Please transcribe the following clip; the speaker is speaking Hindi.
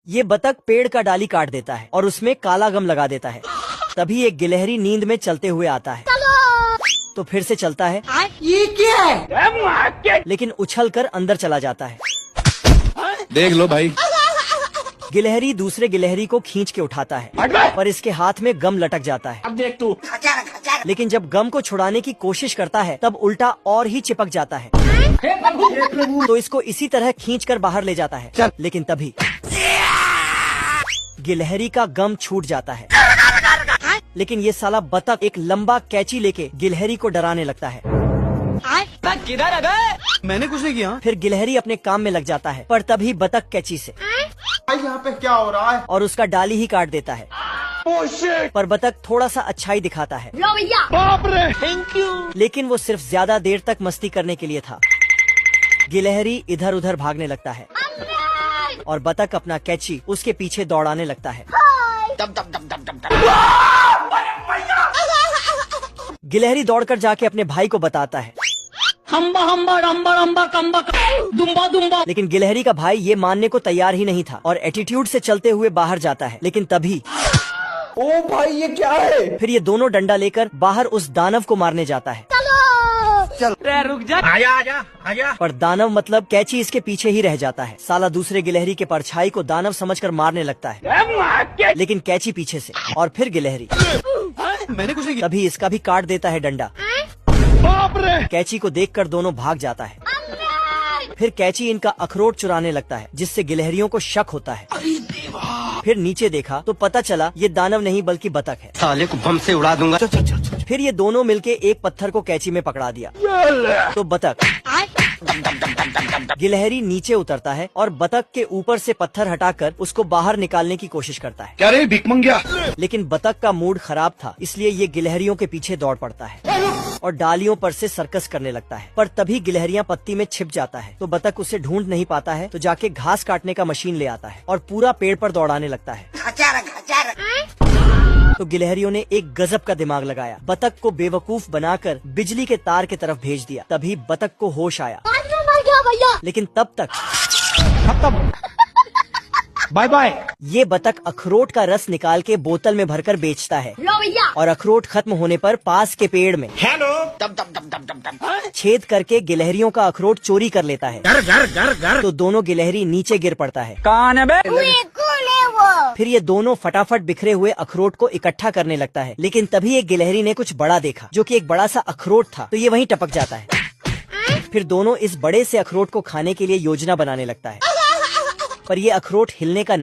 ये बतख पेड़ का डाली काट देता है और उसमें काला गम लगा देता है। तभी एक गिलहरी नींद में चलते हुए आता है तो फिर से चलता है। ये क्या है? लेकिन उछल कर अंदर चला जाता है। देख लो भाई। गिलहरी दूसरे गिलहरी को खींच के उठाता है पर इसके हाथ में गम लटक जाता है। अब देख तू। लेकिन जब गम को छुड़ाने की कोशिश करता है तब उल्टा और ही चिपक जाता है तो इसको इसी तरह खींच कर बाहर ले जाता है। लेकिन तभी गिलहरी का गम छूट जाता है। लेकिन ये साला बतख एक लंबा कैंची लेके गिलहरी को डराने लगता है। किधर है? मैंने कुछ नहीं किया। फिर गिलहरी अपने काम में लग जाता है पर तभी बतख कैंची से यहाँ पे क्या हो रहा है? और उसका डाली ही काट देता है। पर बतख थोड़ा सा अच्छाई दिखाता है। बाप रे, थैंक यू। लेकिन वो सिर्फ ज्यादा देर तक मस्ती करने के लिए था। गिलहरी इधर उधर भागने लगता है और बतख अपना कैंची उसके पीछे दौड़ाने लगता है। गिलहरी दौड़कर जाके अपने भाई को बताता है। हम्बा हम्बा रम्बा रम्बा कम्बा दुम्बा दुम्बा। लेकिन गिलहरी का भाई ये मानने को तैयार ही नहीं था और एटीट्यूड से चलते हुए बाहर जाता है। लेकिन तभी ओ भाई ये क्या है? फिर ये दोनों डंडा लेकर बाहर उस दानव को मारने जाता है। चल रुक जा। आजा आजा आजा। पर दानव मतलब कैंची इसके पीछे ही रह जाता है। साला दूसरे गिलहरी के परछाई को दानव समझकर मारने लगता है लेकिन कैंची पीछे से। और फिर गिलहरी मैंने कुछ नहीं किया। तभी इसका भी काट देता है डंडा। बाप रे। कैंची को देखकर दोनों भाग जाता है। फिर कैंची इनका अखरोट चुराने लगता है जिससे गिलहरियों को शक होता है। फिर नीचे देखा तो पता चला ये दानव नहीं बल्कि बतख है। साले को बम से उड़ा दूंगा। फिर ये दोनों मिलके एक पत्थर को कैंची में पकड़ा दिया तो बतख गिलहरी नीचे उतरता है और बतख के ऊपर से पत्थर हटाकर उसको बाहर निकालने की कोशिश करता है। क्या रे भिकमंगिया? लेकिन बतख का मूड खराब था इसलिए ये गिलहरियों के पीछे दौड़ पड़ता है और डालियों पर से सर्कस करने लगता है। पर तभी गिलहरियां पत्ती में छिप जाता है तो बतख उसे ढूंढ नहीं पाता है तो जाके घास काटने का मशीन ले आता है और पूरा पेड़ पर दौड़ाने लगता है। तो गिलहरियों ने एक गजब का दिमाग लगाया। बतख को बेवकूफ बनाकर बिजली के तार की तरफ भेज दिया। तभी बतख को होश आया। लेकिन तब तक बाय बाय। ये बतख अखरोट का रस निकाल के बोतल में भरकर बेचता है और अखरोट खत्म होने पर पास के पेड़ में छेद करके गिलहरियों का अखरोट चोरी कर लेता है। तो दोनों गिलहरी नीचे गिर पड़ता है। कौन है बे? फिर ये दोनों फटाफट बिखरे हुए अखरोट को इकट्ठा करने लगता है। लेकिन तभी एक गिलहरी ने कुछ बड़ा देखा जो कि एक बड़ा सा अखरोट था तो ये वहीं टपक जाता है। फिर दोनों इस बड़े से अखरोट को खाने के लिए योजना बनाने लगता है पर ये अखरोट हिलने का